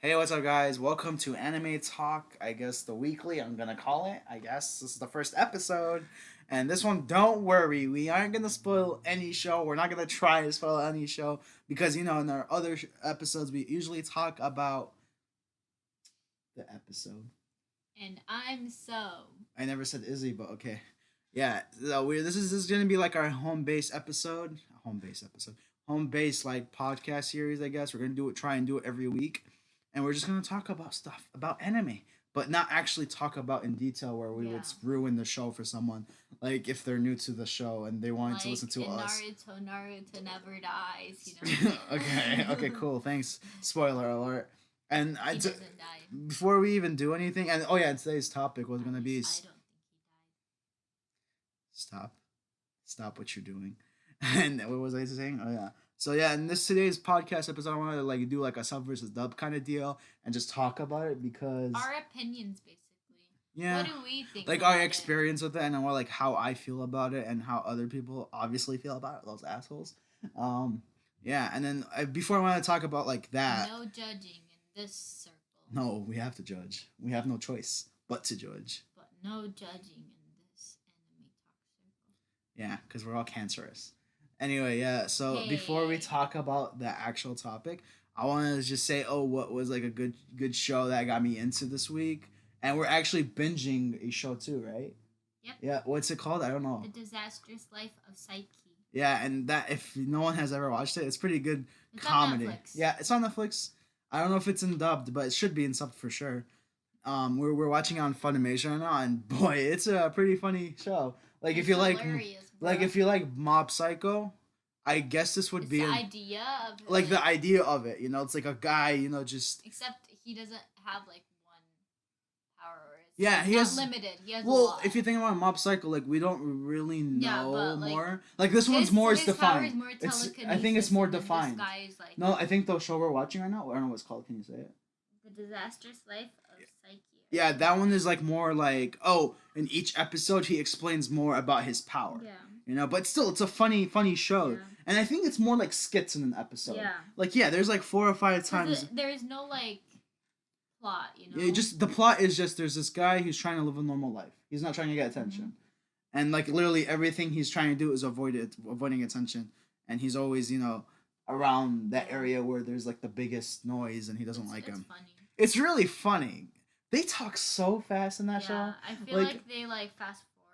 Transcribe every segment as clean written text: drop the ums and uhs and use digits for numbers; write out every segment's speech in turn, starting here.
Hey, what's up, guys? Welcome to Anime Talk. I guess the weekly, I'm gonna call it. I guess this is the first episode. And this one, don't worry, we aren't gonna spoil any show. We're not gonna try to spoil any show because, in our other episodes, we usually talk about the episode. And I'm so. I never said Izzy, but okay. Yeah, so this is gonna be like our home base episode. Home base episode. Home base like podcast series, I guess. We're gonna try and do it every week. And we're just gonna talk about stuff about anime. But not actually talk about in detail where we would Yeah. ruin the show for someone. Like if they're new to the show and they wanted to Like listen to in us. Naruto never dies, you know? Okay, cool. Thanks. Spoiler alert. And He doesn't die. before we even do anything, and oh yeah, today's topic was At gonna be least I don't think he stop, stop what you're doing. And what was I saying? Oh yeah. So yeah, in this today's podcast episode, I wanted to like do like a sub versus dub kind of deal and just talk about it because died. Our opinions, basically. yeah, What do we think? like about our experience with it and what like how I feel about it and how other people obviously feel about it. Those assholes. Um, yeah, and then before I want to talk about like that. No judging in this circle. No, we have to judge. We have no choice but to judge. But no judging in this anime talk circle. Yeah, because we're all cancerous. Anyway, yeah. So before we talk about the actual topic, I want to just say, oh, what was like a good show that got me into this week, and we're actually binging a show too, right? Yep. Yeah. What's it called? I don't know. The Disastrous Life of Psyche. Yeah, and that if no one has ever watched it, it's pretty good It's comedy. on Netflix. Yeah, it's on Netflix. I don't know if it's in dubbed, but it should be in subbed for sure. We're watching it on Funimation right now, and boy, it's a pretty funny show. Like if It's you like hilarious, like bro. if you like Mob Psycho, I guess this would It's be the an, idea of like the it. idea of it. It's like a guy, just Except he doesn't have like one power. Or it's yeah, like, he not has. limited. He has a Well, lot. if you think about Mob Psycho, like we don't really Yeah, know but, like, more. Like this one's more his power defined. is more It's telekinesis. I think it's more and then defined. This guy is like No, I think the show we're watching right now. I don't know what it's called. Can you say it? the disastrous life of Psyche. Yeah, that one is like more like in each episode he explains more about his power. Yeah. But still it's a funny show. Yeah. And I think it's more like skits in an episode. Yeah. Like there's like 4 or 5 times. There's no like plot, you know. Yeah, just the plot is just there's this guy who's trying to live a normal life. He's not trying to get attention. Mm-hmm. And like literally everything he's trying to do is avoiding attention. And he's always, around that area where there's like the biggest noise and he doesn't like him. Funny. It's really funny. They talk so fast in that show. I feel like they like fast forward.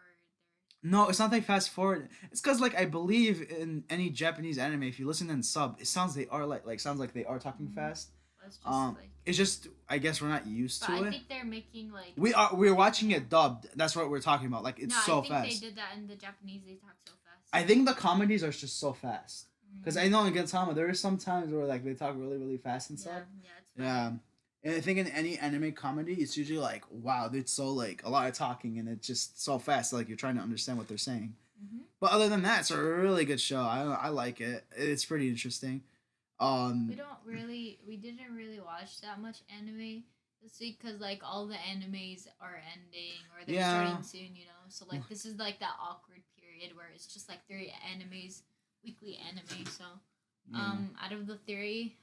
No, it's not they fast forward. It's because like I believe in any Japanese anime, if you listen in sub, it sounds they are sounds like they are talking fast. It's just It's just I guess we're not used but to I it. think they're making like We're watching it dubbed. That's what we're talking about. Like it's so I think fast. they did that in the Japanese. They talk so fast. I think the comedies are just so fast. Because I know in Gintama there are some times where like they talk really really fast and stuff. Yeah, it's funny. Yeah. And I think in any anime comedy, it's usually like, wow, it's so like a lot of talking and it's just so fast, like you're trying to understand what they're saying. Mm-hmm. But other than that, it's a really good show. I like it. It's pretty interesting. We didn't really watch that much anime this week because like all the animes are ending or they're starting soon, you know. So like this is like that awkward period where it's just like 3 animes, weekly anime. So out of the 3,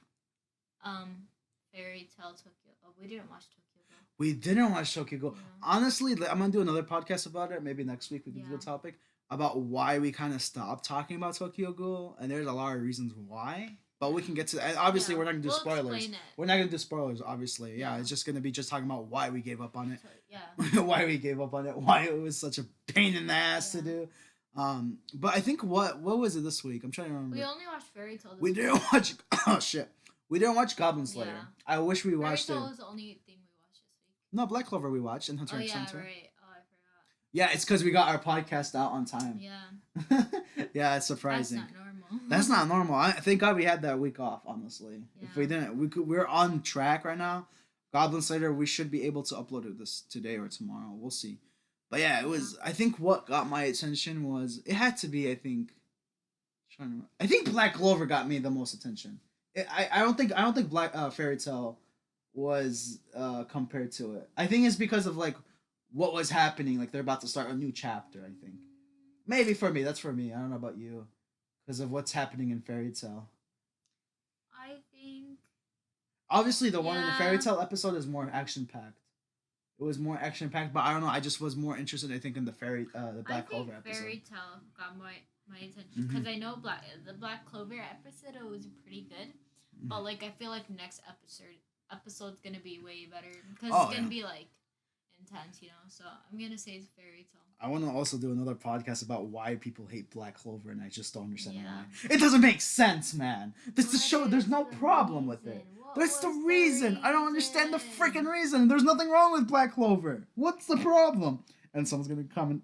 Fairy Tail Tokyo. Oh, we didn't watch Tokyo Ghoul. We didn't watch Tokyo Ghoul. Yeah. Honestly, I'm gonna do another podcast about it. Maybe next week we can do Yeah. a topic about why we kind of stopped talking about Tokyo Ghoul, and there's a lot of reasons why. But we can get to. And obviously, we're not gonna do spoilers. Explain it. We're not gonna do spoilers. Obviously, Yeah. it's just gonna be just talking about why we gave up on it. So, yeah. Why we gave up on it. Why it was such a pain in the ass to do. But I think what was it this week? I'm trying to remember. We only watched Fairy Tail. We didn't watch. Oh shit. We didn't watch Goblin Slayer. Yeah. I wish we watched Fairy it. Tail was the only thing we watched this week. No, Black Clover we watched and Hunter Oh x yeah, Hunter. right. Oh, I forgot. Yeah, it's because we got our podcast out on time. Yeah. Yeah, it's surprising. That's not normal. That's not normal. Thank God we had that week off. Honestly, Yeah. if we didn't, we're on track right now. Goblin Slayer, we should be able to upload it this today or tomorrow. We'll see. But yeah, it was. I think what got my attention was it had to be. I think Black Clover got me the most attention. I don't think Black Fairy Tail was compared to it. I think it's because of like what was happening. Like they're about to start a new chapter. I think maybe for me. That's for me. I don't know about you, because of what's happening in Fairy Tail. I think Obviously, the one in the fairy Yeah. tale episode is more action packed. It was more action packed, but I don't know. I just was more interested, I think, in the I Black think Clover episode. Fairy Tale got my attention Mm-hmm. because I know the Black Clover episode was pretty good, Mm-hmm. but like I feel like next episode's gonna be way better because Oh, it's gonna yeah. be like intense, you know. So I'm gonna say it's Fairy Tale. I want to also do another podcast about why people hate Black Clover, and I just don't understand Yeah. why. It doesn't make sense, man. This the What show. There's is no the problem with it. reason? What There's the was the reason. I don't understand the reason? freaking reason. There's nothing wrong with Black Clover. What's the problem? And someone's gonna comment.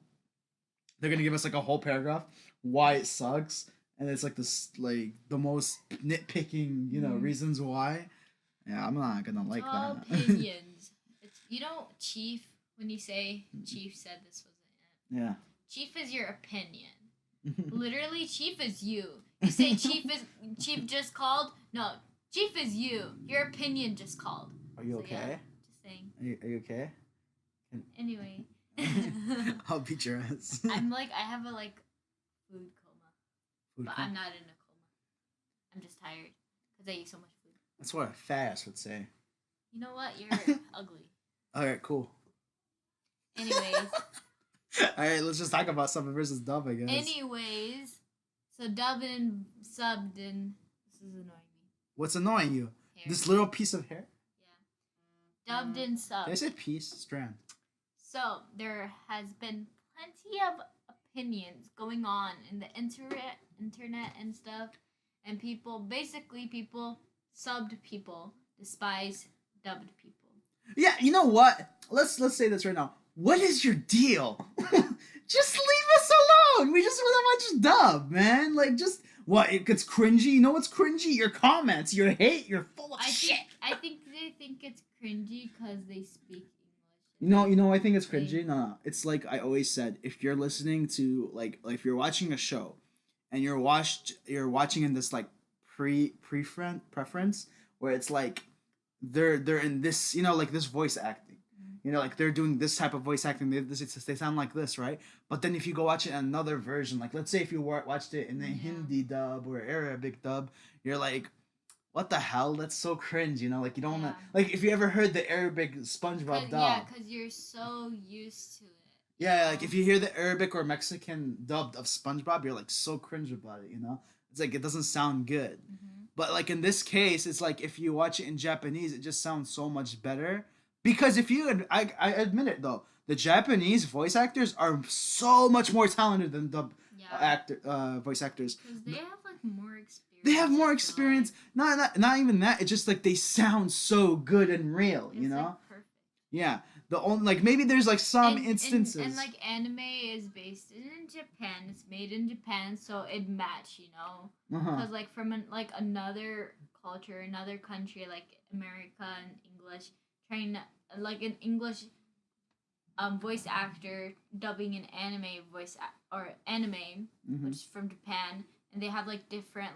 They're gonna give us like a whole paragraph why it sucks, and it's like this like the most nitpicking, reasons why. Yeah, I'm not gonna like All that. opinions. It's Chief. When you say Chief said this wasn't it. Yeah. Chief is your opinion. Literally, Chief is you. You say Chief just called. No, Chief is you. Your opinion just called. Are you So, okay? yeah, just saying. Are you okay? Anyway, I'll beat your ass. I have a food coma, but I'm not in a coma. I'm just tired because I eat so much food. That's what a fat ass would say. You know what? You're ugly. Alright, cool. Anyways. Alright, let's just talk about sub versus dub, I guess. Anyways, so dubbed and subbed and this is annoying me. What's annoying you? Hair. This little piece of hair? Yeah. Dubbed and Did I subbed. say piece? Strand. So there has been plenty of opinions going on in the internet and stuff, and people subbed people despise dubbed people. Yeah, you know what? Let's say this right now. What is your deal? Just leave us alone. We just want to watch dub, man. Like, just what? It gets cringy. You know what's cringy? Your comments, your hate. You're full of shit. I think they think it's cringy because they speak English. You know, I think it's cringy. No. It's like I always said, if you're listening to like if you're watching a show, and you're watching in this like preference where it's like they're in this, like this voice acting. Like they're doing this type of voice acting. They sound like this, right? But then if you go watch it in another version, like let's say if you watched it in the Hindi dub or Arabic dub, you're like, what the hell? That's so cringe, Like you don't wanna, like if you ever heard the Arabic SpongeBob dub. Yeah, because you're so used to it. Yeah, like if you hear the Arabic or Mexican dubbed of SpongeBob, you're like so cringe about it, It's like it doesn't sound good. Mm-hmm. But like in this case, it's like if you watch it in Japanese, it just sounds so much better. Because if you, I admit it though, the Japanese voice actors are so much more talented than the voice actors. Because they have like more experience. They have more experience. Not even that. It's just like they sound so good and real. It's like perfect. Yeah. The only like maybe there's like some instances. And like anime is based in Japan. It's made in Japan, so it match. Because like from another culture, another country, like America and English, trying to, like an English voice actor dubbing an anime which is from Japan, and they have like different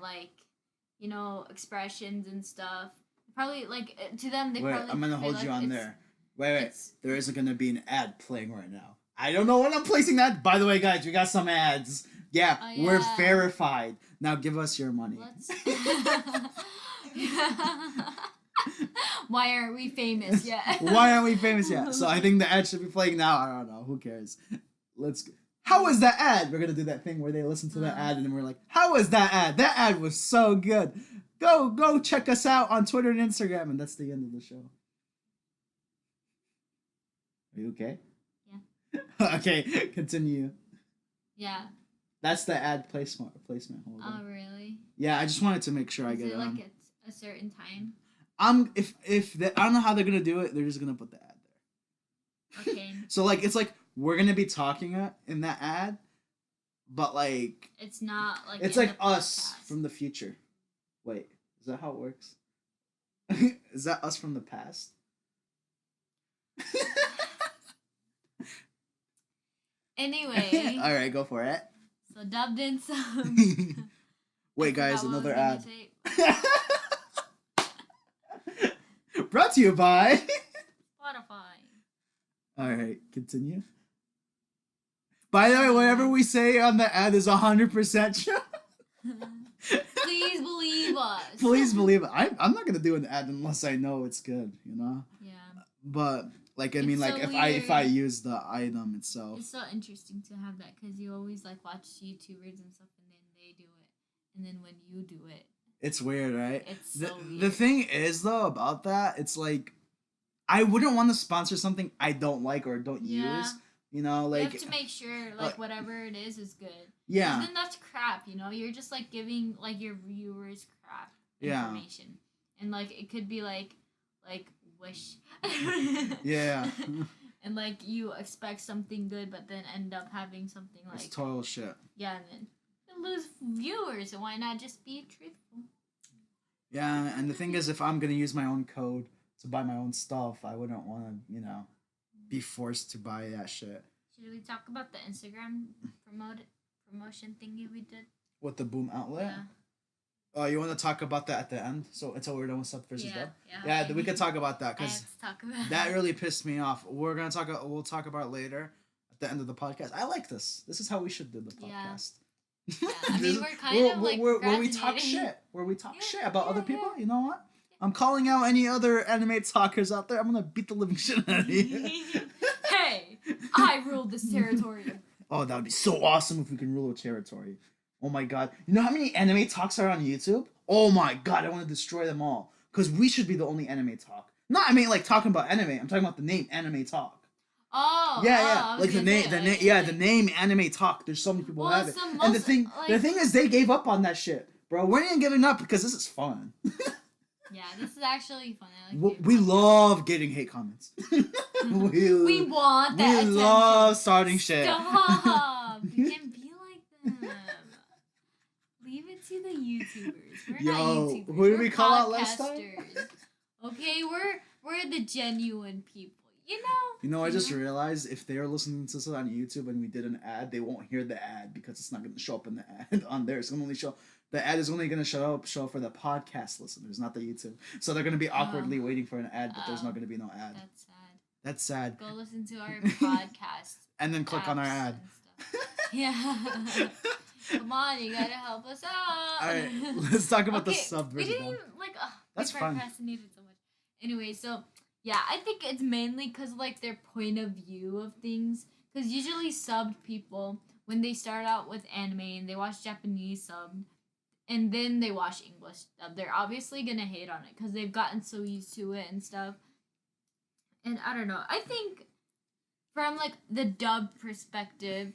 expressions and stuff. Probably like to them they Wait, probably. I'm gonna hold like you on there. Wait. There isn't gonna be an ad playing right now. I don't know when I'm placing that. By the way, guys, we got some ads. Yeah, we're verified. Now give us your money. Why aren't we famous yet? Why aren't we famous yet? So I think the ad should be playing now. I don't know. Who cares? How was that ad? We're gonna do that thing where they listen to that ad and then we're like, how was that ad? That ad was so good. Go check us out on Twitter and Instagram, and that's the end of the show. Are you okay? Yeah. Okay, continue. Yeah. That's the ad placement. Hold on. Oh really? Yeah, I just wanted to make sure I get it. Like at a certain time. If I don't know how they're gonna do it, they're just gonna put the ad there. Okay. So like it's like we're gonna be talking in that ad, but like it's not like it's like us from the future. Wait, is that how it works? Is that us from the past? Anyway. All right, go for it. So dubbed in some. Wait, guys, another ad. Brought to you by Spotify. All right, continue. By the way, whatever we say on the ad is 100% true. Please believe us. Please believe it. I'm not gonna do an ad unless I know it's good. You know. Yeah. But like I mean, It's like so if I weird. use the item itself, It's so interesting to have that because you always like watch YouTubers and stuff, and then they do it, and then when you do it, it's weird, right? it's The so the weird. thing is though about that, it's like I wouldn't want to sponsor something I don't like or don't Yeah. use. You know, You have like to make sure uh, like whatever it is good. Because yeah, then that's crap, you know? You're just like giving like your viewers crap yeah, information. And like it could be like wish. yeah. And like you expect something good but then end up having something It's like total shit. yeah, and then you lose viewers, so why not just be truthful? Yeah, and the thing is, if I'm gonna use my own code to buy my own stuff, I wouldn't want to, be forced to buy that shit. Should we talk about the Instagram promotion thingy we did? With the Boom outlet. Yeah. Oh, you want to talk about that at the end? So until we're done with sub versus dub. Yeah. Yeah, we could talk about that I have because to talk about that really pissed me off. We'll talk about it later at the end of the podcast. I like this. This is how we should do the Yeah. podcast. Yeah, I This mean, is- we're kind of like where we talk procrastinating. shit. Where we talk Yeah, shit about other yeah, people. yeah. You know what? I'm calling out any other anime talkers out there. I'm gonna beat the living shit out of you. Hey, I rule this territory. Oh, that would be so awesome if we can rule a territory. Oh my god. You know how many anime talks are on YouTube? Oh my god, I want to destroy them all. Because we should be the only anime talk. Not, I mean, like, talking about anime. I'm talking about the name Anime Talk. Oh, Yeah. I was Like, the gonna name, say, the like, name, yeah, like- the name Anime Talk. There's so many people who Well, have it's it. the And most, the like- thing is, they gave up on that shit. Bro, we ain't giving up because this is fun. Yeah, this is actually fun. I like We doing podcasts. love getting hate comments. We want that we attention. love starting shit. Stop! You can't be like them. Leave it to the YouTubers. We're Yo, not YouTubers. who did We're we call out last time? podcasters. Okay, we're the genuine people. You know, I just realized if they're listening to this on YouTube and we did an ad, they won't hear the ad because it's not going to show up in the ad on there. It's going to only show the ad is only going to show up for the podcast listeners, not the YouTube. So they're going to be awkwardly waiting for an ad, but there's not going to be no ad. That's sad. That's sad. Go listen to our podcast. And then click on our apps ad. and stuff. Yeah. Come on, you gotta help us out. All right, let's talk about the Okay, sub we versus didn't dub. even like. That's we fun. procrastinated so much. Anyway, so yeah, I think it's mainly because like their point of view of things. Because usually subbed people when they start out with anime and they watch Japanese subbed, and then they watch English dub, they're obviously gonna hate on it because they've gotten so used to it and stuff. And I don't know. I think from like the dub perspective,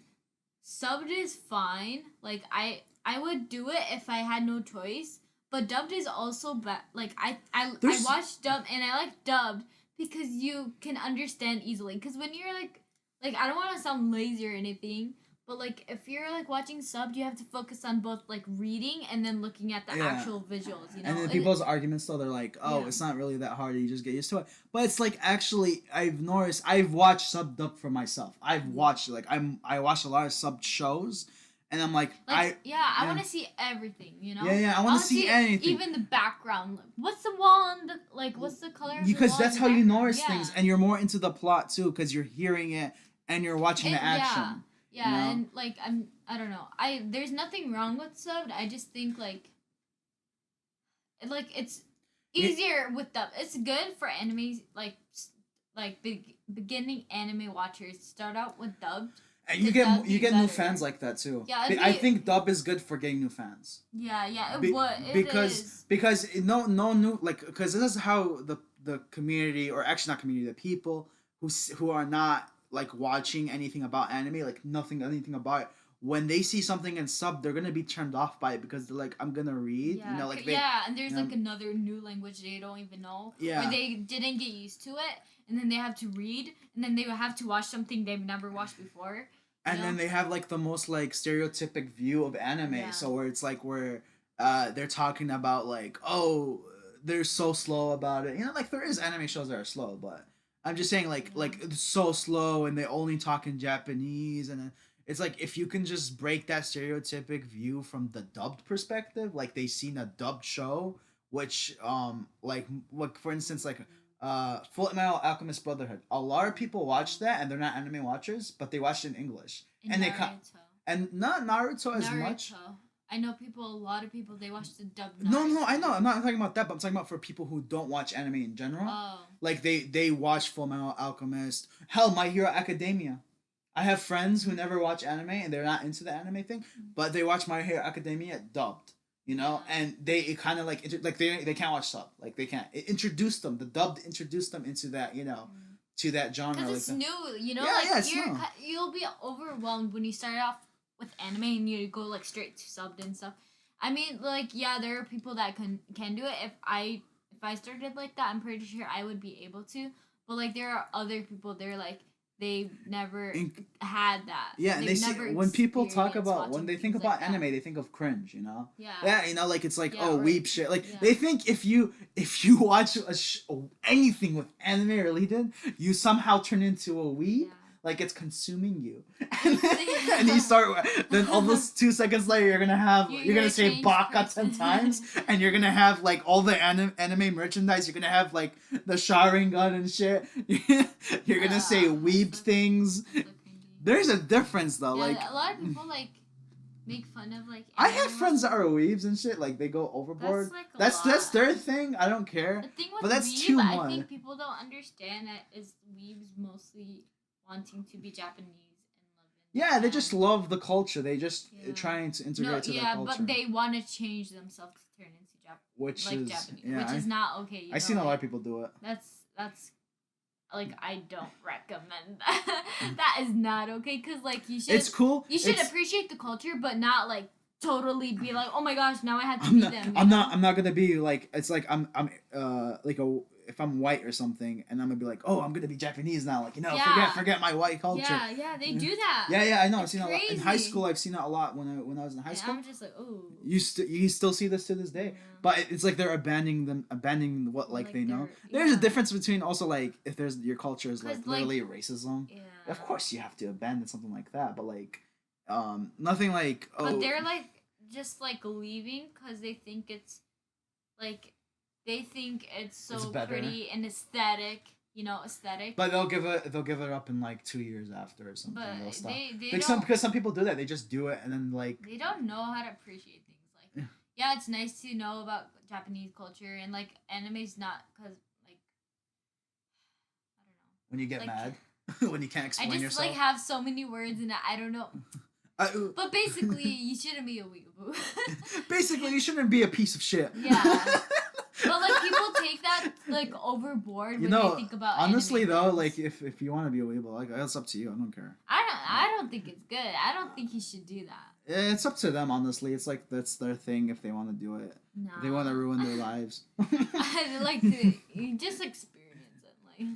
subbed is fine. Like I would do it if I had no choice. But dubbed is also bad. Like I There's- watched dubbed and I like dubbed because you can understand easily. Because when you're like I don't want to sound lazy or anything, but like if you're like watching subbed, you have to focus on both like reading and then looking at the Yeah. actual visuals. You know, And then people's arguments though, they're like, oh, Yeah. it's not really that hard, you just get used to it. But it's like actually I've noticed I've watched sub dub for myself. I've watched like I watched a lot of sub shows and I'm like I yeah. want to see everything. You know. Yeah, I want to see anything. Even the background. Like, what's the wand? Like, what's the color? Of the Because wall that's in how the you background? notice Yeah. things and you're more into the plot too because you're hearing it and you're watching the And- action. Yeah, you know? and like I don't know. There's nothing wrong with subbed. I just think like it's Yeah. easier with dub. It's good for animes beginning anime watchers start out with dubbed. And you Because that'd get be you get new better. fans like that too. Yeah, I think dub is good for getting new fans. Yeah, Be- it because is. because no new like because this is how the community or actually not community the people who are not like watching anything about anime like anything about it when they see something in sub they're gonna be turned off by it because they're like I'm gonna read Yeah, you know like and there's you know, like another new language they don't even know. Yeah. Or they didn't get used to it, and then they have to read, and then they will have to watch something they've never watched before. and you then know? they have like the most like stereotypic view of anime Yeah. so where it's like where they're talking about like oh they're so slow about it you know like there is anime shows that are slow but I'm just saying like it's so slow and they only talk in Japanese and it's like if you can just break that stereotypic view from the dubbed perspective like they seen a dubbed show which like for instance like Full Metal Alchemist Brotherhood. A lot of people watch that and they're not anime watchers, but they watch it in English. And they Naruto. and not Naruto as much. Naruto. I know people. A lot of people they watch the dub No, no, I Naruto. know. I'm not talking about that, but I'm talking about for people who don't watch anime in general. Oh. Like they watch Full Metal Alchemist. Hell, My Hero Academia. I have friends who never watch anime and they're not into the anime thing, but they watch My Hero Academia dubbed. You know, Yeah. and they kind of like like they can't watch sub. Like they can't. It introduced them. The dubbed introduced them into that. You know, to that genre. Because Like it's that. new, you know. Yeah, Like yeah, it's new. you'll be overwhelmed when you start off with anime and you go like straight to subbed and stuff. I mean, like yeah, there are people that can do it. If I started like that, I'm pretty sure I would be able to. But like there are other people, they're like they've never had that. Yeah, and they They've see never when people talk experienced about when watching they think things about like anime, that. they think of cringe. You know. Yeah. Yeah, you know, like it's like Yeah, oh or- weep shit. Like yeah. they think if you watch anything with anime related, you somehow turn into a weeb. Yeah. Like it's consuming you, and you start. Then almost 2 seconds later, you're gonna have You're you're gonna a say changed baka person. 10 times, and you're gonna have like all the anime merchandise. You're gonna have like the Sharingan and shit. You're gonna say weeb so- things. So cringy. There's a difference though. Yeah, Like a lot of people like make fun of like. I anime have friends that watching. are weebs and shit. Like they go overboard. That's like a That's lot. their thing. I don't care. The thing with But that's weeb, too I much. think people don't understand that is weebs mostly wanting to be Japanese and love in Yeah, they Japan. just love the culture. They just Yeah. trying to integrate No, to yeah, their culture. but they want to change themselves to turn into which like is Japanese, yeah, which is not okay. You I know, seen a lot like, of people do it. That's like I don't recommend that. That is not okay because like you should It's cool. you should It's- appreciate the culture, but not like totally be like, oh my gosh, now I have to I'm be not. them. I'm not gonna be like. It's like I'm like a if I'm white or something, and I'm gonna be like, oh, I'm gonna be Japanese now. Like Yeah. forget my white culture. Yeah, they do that. Yeah, I know. I've It's seen a lot in high crazy. school. I've seen it a lot when I was in high And school. I'm just like, oh. You still see this to this day, Yeah. but it's like they're abandoning what like they know. There's a yeah. difference between also like if there's your culture is like 'Cause, like- literally racism. Yeah. Of course you have to abandon something like that, but like nothing like oh But they're like just like leaving because they think it's like they think it's so It's better. pretty and aesthetic, you know, aesthetic. but they'll give it up in like 2 years after or something. But They'll stop. they Like don't because some people do that. They just do it and then like they don't know how to appreciate things. Like yeah, it's nice to know about Japanese culture and like anime's not because like I don't know. when you get Like, mad when you can't I explain just yourself. like have so many words and I don't know. But basically, you shouldn't be a weeaboo. basically, you shouldn't be a piece of shit. Yeah. But like people take that like overboard You when know, they think about honestly anime though, fans. like if you want to be a weeble, like that's up to you. I don't care. I don't think it's good. I don't think you should do that. It's up to them, honestly. It's like that's their thing if they want to do it. No. They want to ruin their lives. I like to you just experience it. Like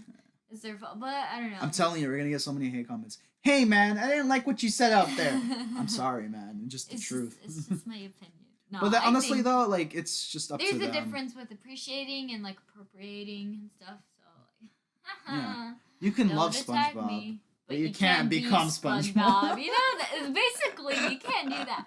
it's their fault, but I don't know. I'm telling you, we're gonna get so many hate comments. Hey man, I didn't like what you said out there. I'm sorry, man. It's just the truth. It's just my opinion. No, but I honestly think though, like it's just up there's to a them. difference with appreciating and like appropriating and stuff. So like, Yeah. You can don't love attack SpongeBob. me, but you can't be become SpongeBob. You know, basically you can't do that.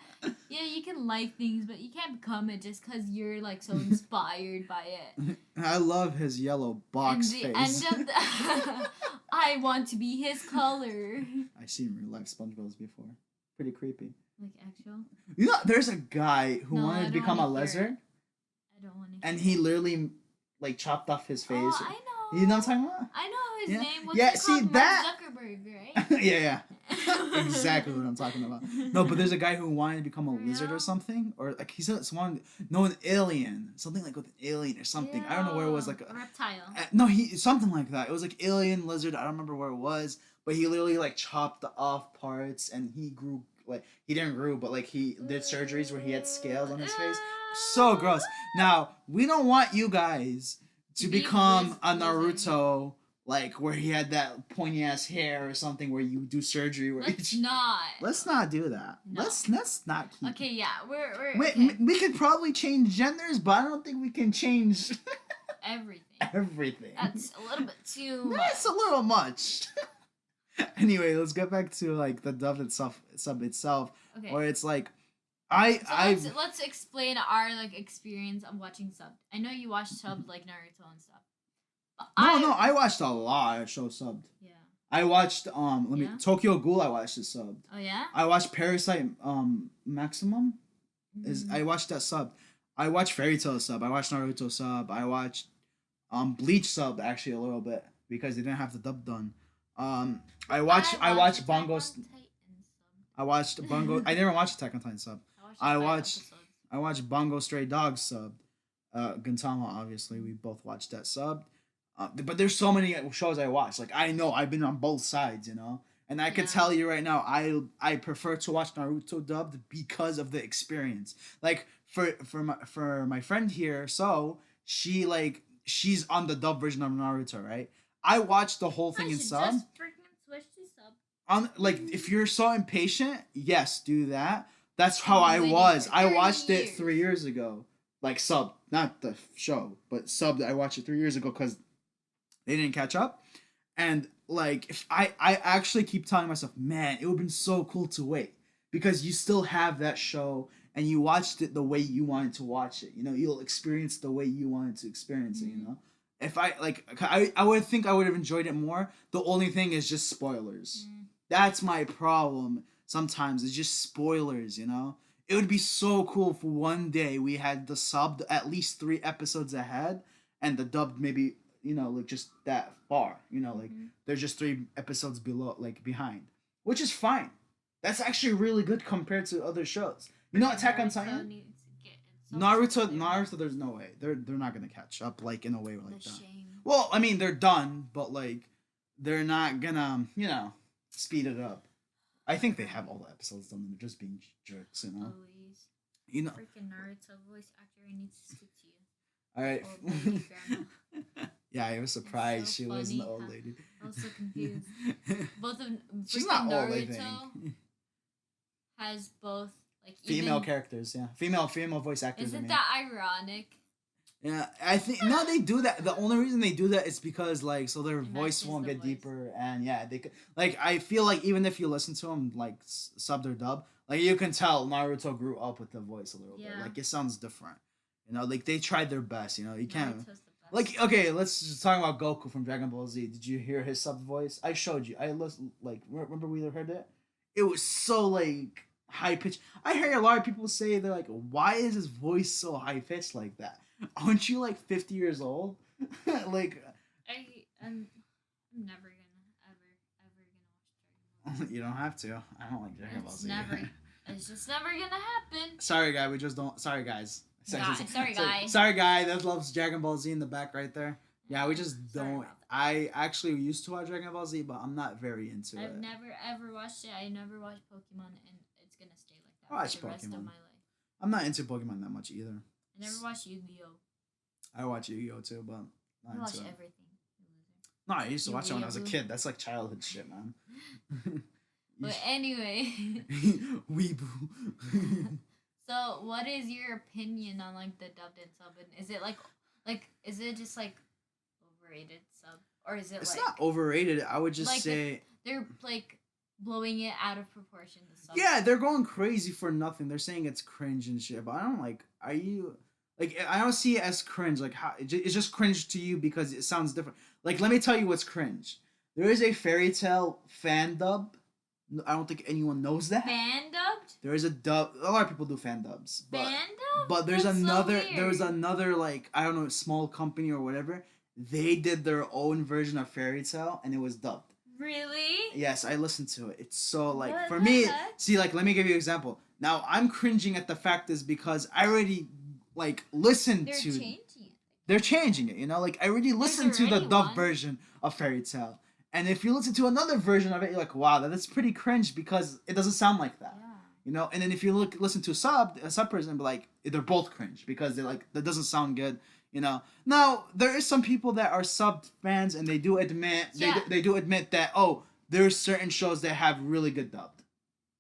Yeah, you can like things, but you can't become it just because you're like so inspired by it. I love his yellow box and the face. end of the I want to be his color. I've seen real life SpongeBob's before. Pretty creepy. Like actual? You know, there's a guy who No, I wanted to don't become a wanna hear lizard, it. I don't want to. and he literally like chopped off his face. Oh, I know. You know what I'm talking about? I know his Yeah. name. What's Yeah, it see, called? that- Mark Zuckerberg, right? yeah. Exactly what I'm talking about. No, but there's a guy who wanted to become a lizard Yeah. or something, or like he's someone, no, an alien, something like with an alien or something. I don't know where it was. Like a reptile. no, he something like that. It was like alien lizard. I don't remember where it was, but he literally like chopped off parts, and he grew like he didn't grow, but like he did surgeries where he had scales on his face. So gross. Now we don't want you guys to Be become a lizard. Naruto. Like where he had that pointy ass hair or something where you do surgery where Let's not. let's not do that. No. Let's not keep. Okay, yeah, we're We, okay. we could probably change genders, but I don't think we can change Everything. everything. That's a little bit too much. That's a little much. Anyway, let's get back to like the dub itself, sub itself, Okay. where it's like, So let's explain our like experience of watching sub. I know you watch sub like Naruto and stuff. But I watched a lot of shows subbed. Yeah. I watched Yeah? Tokyo Ghoul. I watched it subbed. Oh yeah. I watched Parasite Maximum. Is Mm. I watched that sub. I watched Fairy Tail sub. I watched Naruto sub. I watched Bleach sub actually a little bit because they didn't have the dub done. Um I I watched watched Attack Bongo on Titan I watched sub. Bongo. I never watched Attack on Titan sub. I watched like I five watched episodes. I watched Bongo Stray Dogs sub. Gintama, obviously, we both watched that sub. But there's so many shows I watch. Like I know I've been on both sides, you know, and I could Yeah. tell you right now, I prefer to watch Naruto dubbed because of the experience. Like for my friend here, so she's on the dub version of Naruto, right? I watched the whole thing I in should sub. just freaking switch to sub. On like if you're so impatient, yes, do that. That's how I've I been waiting was. for I 30 watched it years. 3 years ago, like sub, not the show, but sub. I watched it 3 years ago because they didn't catch up, and like if I actually keep telling myself, man, it would have been so cool to wait because you still have that show and you watched it the way you wanted to watch it. You know, you'll experience the way you wanted to experience it. You know, if I like, I would think I would have enjoyed it more. The only thing is just spoilers. Mm. That's my problem. Sometimes it's just spoilers. You know, it would be so cool if one day we had the subbed at least 3 episodes ahead and the dubbed maybe, you know, like just that far, you know, like Mhm. they're just 3 episodes below, like behind, which is fine. That's actually really good compared to other shows. You know, Attack on Naruto Titan, needs to get Naruto, itself together. Naruto. There's no way they're not gonna catch up like in a way The like that. shame. Well, I mean they're done, but like they're not gonna, you know, speed it up. I think they have all the episodes done. They're just being jerks, you know. Please. You know. Freaking Naruto voice actor needs to speak to you. All right. Old lady grandma. Yeah, I was surprised so she wasn't the funny, old huh? lady. I was so confused. Both of She's freaking not old, I Naruto think. has both like Female even. characters, yeah. Female voice actors. I Isn't mean. that ironic? Yeah, I think no, they do that. The only reason they do that is because like so their It voice matches won't the get voice. deeper, and yeah, they could like I feel like even if you listen to them like subbed or dub, like you can tell Naruto grew up with the voice a little bit. Yeah. Like it sounds different, you know. Like they tried their best, you know. You can't Naruto's the best. like okay, let's just talk about Goku from Dragon Ball Z. Did you hear his sub voice? I showed you. I listened like remember we heard it. It was so like high pitched. I hear a lot of people say they're like, why is his voice so high pitched like that? Aren't you like 50 years old? Like I'm never gonna ever gonna watch Dragon Ball. you don't have to. I don't like Dragon Ball It's Z. never. It's just never gonna happen. Sorry, guy. We just don't. Sorry, guys. Sorry, guy. Sorry, guy. That loves Dragon Ball Z in the back right there. Yeah, we just Sorry don't. about that. I actually used to watch Dragon Ball Z, but I'm not very into I've it. never ever watched it. I never watched Pokemon, and it's gonna stay like that I watched for the rest of Pokemon. my life. I'm not into Pokemon that much either. I never watched Yu-Gi-Oh. I watch Yu-Gi-Oh too, but I not watched into it. everything. You loser. No, I used to watch it when I was a Weeaboo. kid. That's like childhood shit, man. But anyway, Weeboo. so what is your opinion on like the dubbed and sub? And is it like is it just like overrated sub, or is it It's like not overrated. I would just like say, they're like blowing it out of proportion? The sub. yeah, they're going crazy for nothing. They're saying it's cringe and shit, but I don't like. Are you like? I don't see it as cringe. Like how it's just cringe to you because it sounds different. Like let me tell you what's cringe. There is a Fairy Tale fan dub. I don't think anyone knows that. Fan dubbed. There is a dub. A lot of people do fan dubs, but Fan dubbed. but there's That's so another. weird. There's another like I don't know small company or whatever. They did their own version of Fairy Tale and it was dubbed. Really? Yes, I listened to it. It's so like What for the me. heck? See, like let me give you an example. Now I'm cringing at the fact is because I already like listened They're to. changing it. They're changing it. You know, like I already listened to the already dubbed one. version of Fairy Tale, and if you listen to another version of it, you're like, wow, that's pretty cringe because it doesn't sound like that. Yeah. You know, and then if you listen to a sub person, be like they're both cringe because they're like that doesn't sound good. You know, now there is some people that are sub fans and they do admit Yeah. they do admit that there's certain shows that have really good dubbed.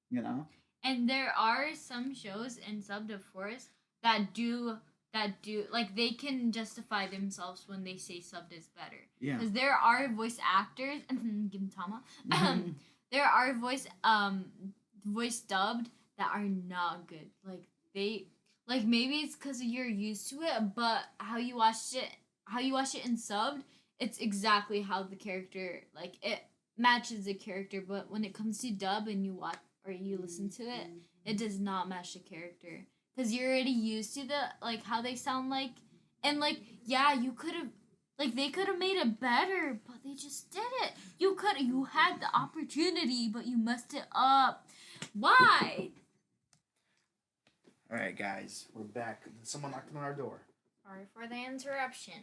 You know, And there are some shows in subbed of course that do like they can justify themselves when they say subbed is better. yeah. Because there are voice actors Gintama. Mhm. There are voice dubbed that are not good. Like they like maybe it's because you're used to it, but how you watch it in subbed, it's exactly how the character like it matches the character. But when it comes to dub and you watch or you listen to it, it does not match the character. because you're already used to the like how they sound like, and like yeah, you could have like they could have made it better, but they just did it. You had the opportunity, but you messed it up. Why? All right, guys, we're back. Someone knocked on our door. Sorry for the interruption.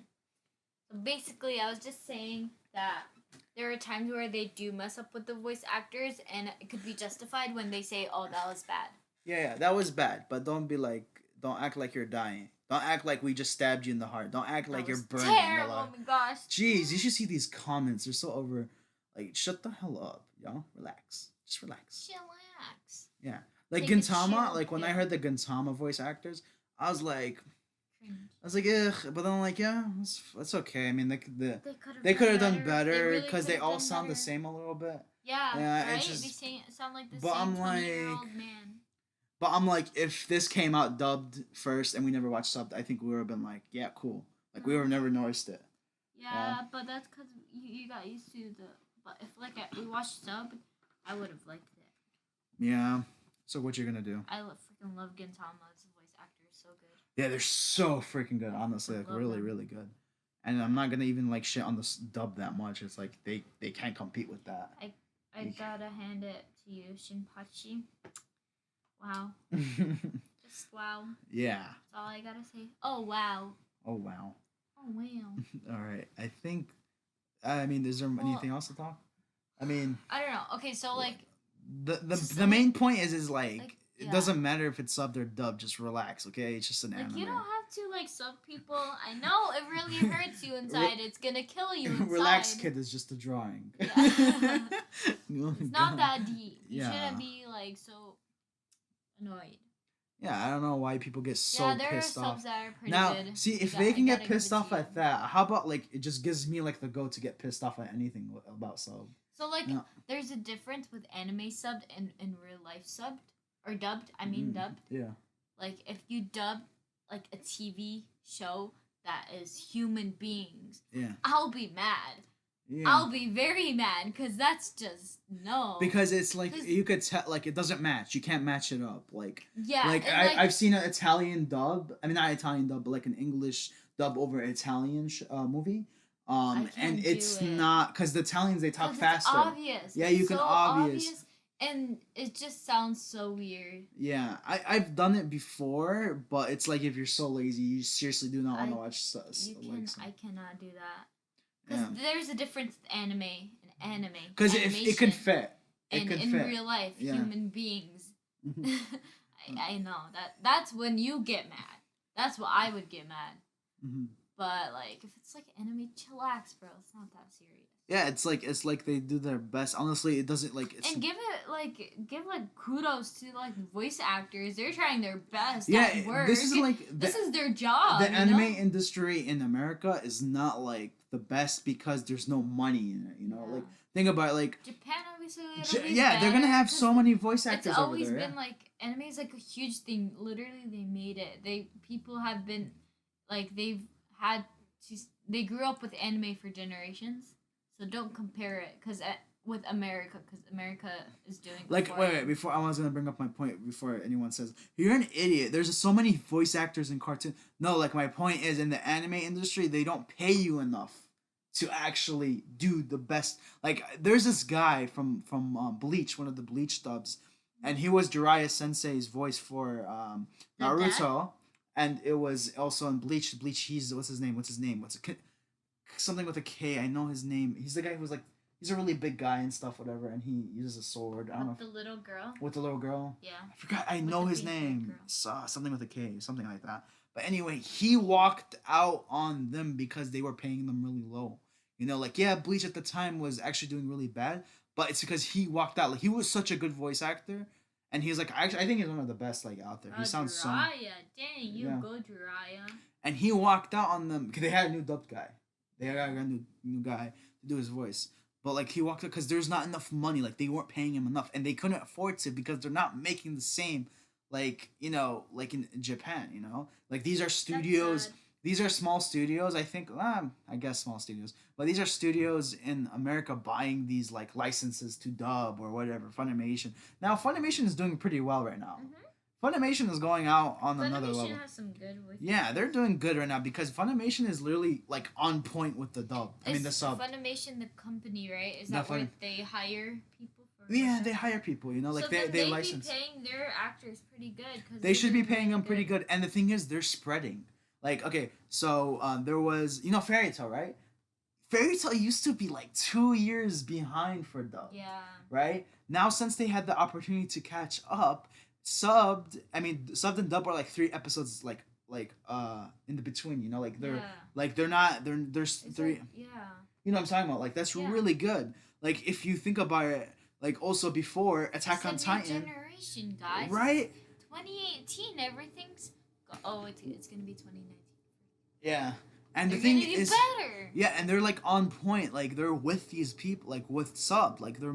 So basically, I was just saying that there are times where they do mess up with the voice actors, and it could be justified when they say, "Oh, that was bad." Yeah, that was bad. But don't act like you're dying. Don't act like we just stabbed you in the heart. Don't act like That you're was burning in the terrible. lung. Oh my gosh. Jeez, you should see these comments. They're so over. Like, shut the hell up, y'all. Relax. Just relax. Chillax. Yeah. Like Take a Gintama, chill like when I pill. heard the Gintama voice actors, I was like, Cringe. ugh. But then I'm like, yeah, that's okay. I mean, They they could could have have done better really because could they have all done sound the better. same a little bit. Yeah, Yeah, right. it's They just. sound like the But same I'm 20-year-old like, man. but I'm like, if this came out dubbed first and we never watched subbed, I think we would have been like, yeah, cool. Like we would have never noticed it. Yeah, but that's because you got used to the. But if like we watched sub, I would have liked it. Yeah. So what you're gonna do? I freaking love Gintama's voice actor, so good. Yeah, they're so freaking good. Honestly, like love really, them. really good. And I'm not gonna even like shit on the dub that much. It's like they can't compete with that. I gotta hand it to you, Shinpachi. Wow. Just wow. Yeah. That's all I gotta say. Oh wow. Oh wow. Oh wow. All right. I think. I mean, is there anything else to talk? I mean, I don't know. Okay, so like the main point is like it yeah. doesn't matter if it's subbed or dubbed. Just relax, okay? It's just an like anime. you don't have to like sub people. I know it really hurts you inside. It's gonna kill you inside. Relax, kid. It's just a drawing. Yeah. Oh, It's not God. that deep. You Yeah. shouldn't be like so annoyed. Yeah, I don't know why people get so yeah, there are pissed off. subs that are pretty Now, good. see, if I they can gotta get give pissed it to off you. at that, how about like it just gives me like the go to get pissed off at anything about sub? So like, No. there's a difference with anime subbed and real life subbed or dubbed. I mean dubbed. Yeah. Like if you dub like a TV show that is human beings, Yeah. I'll be mad. Yeah. I'll be very mad because that's just no. Because it's like you could tell, like it doesn't match. You can't match it up. Like yeah, like and, I've seen an Italian dub. I mean, not Italian dub, but like an English dub over Italian movie. can't And do it's it. not because the Italians they talk 'Cause faster. It's obvious. Yeah, It's you can so obvious. and it just sounds so weird. Yeah, I've done it before, but it's like if you're so lazy, you seriously do not want to watch. I cannot do that. Because Yeah. there's a difference with anime and anime. Because it can fit. It And can in fit. real life, Yeah. human beings. Mhm. I know that's when you get mad. That's what I would get mad. Mhm. But like if it's like anime, chillax, bro. It's not that serious. Yeah, it's like they do their best. Honestly, it doesn't like it's. And give kudos to like voice actors. They're trying their best. Yeah, at work. this is like this is their job. the you anime know? industry in America is not like the best because there's no money in it. You know, Yeah. like think about it, like Japan obviously. they're gonna have so many voice actors It's over always there. been like anime is like a huge thing. Literally, they made it. People have been like they grew up with anime for generations. So don't compare it with America because America is doing Like before wait, before I was gonna bring up my point before anyone says you're an idiot. There's so many voice actors in cartoon. No, like my point is in the anime industry they don't pay you enough to actually do the best. Like there's this guy from Bleach, one of the Bleach dubs, and he was Jiraiya Sensei's voice for The Naruto, and it was also in Bleach. Bleach, he's what's his name? Something with a K. I know his name. He's the guy who was like he's a really big guy and stuff, whatever, and he uses a sword. I don't know. the little girl. With the little girl. Yeah. I forgot. I With know the his pink name. girl. Something with a K, something like that. But anyway, he walked out on them because they were paying them really low. You know, like yeah, Bleach at the time was actually doing really bad, but it's because he walked out. Like he was such a good voice actor, and he's like I think he's one of the best like out there. He sounds so. Jiraiya, dang, you Yeah. go Jiraiya. And he walked out on them because they had a new dubbed guy. They had a new guy to do his voice. But like he walked out because there's not enough money. Like they weren't paying him enough, and they couldn't afford to because they're not making the same. Like you know, like in Japan, you know, like these are studios. sad. These are small studios. I think. I guess small studios, but these are studios in America buying these like licenses to dub or whatever. Funimation. Now Funimation is doing pretty well right now. Mhm. Funimation is going out on another Funimation level. has some good voice. Yeah, they're doing good right now because Funimation is literally like on point with the dub. I mean the sub. Funimation the company, right? Is The that where Fun- they hire people for? Yeah, they hire people. You know, like so they license. Be paying their actors pretty good. Cause They should be paying them pretty good. And the thing is, they're spreading. Like, okay, so there was Fairy Tail, right? Fairy Tail used to be like 2 years behind for dub. Yeah. Right now, since they had the opportunity to catch up, subbed and dubbed are like 3 episodes in the between. You know, like they're not there's three. Like, yeah. You know what I'm talking about? Like that's really good. Like if you think about it, like also before Attack on Titan. Generation, guys. Right. 2018, everything's. Oh, it's gonna be 2019. Yeah, and they're the thing gonna is, better. Yeah, and they're like on point. Like they're with these people, like with sub. Like they're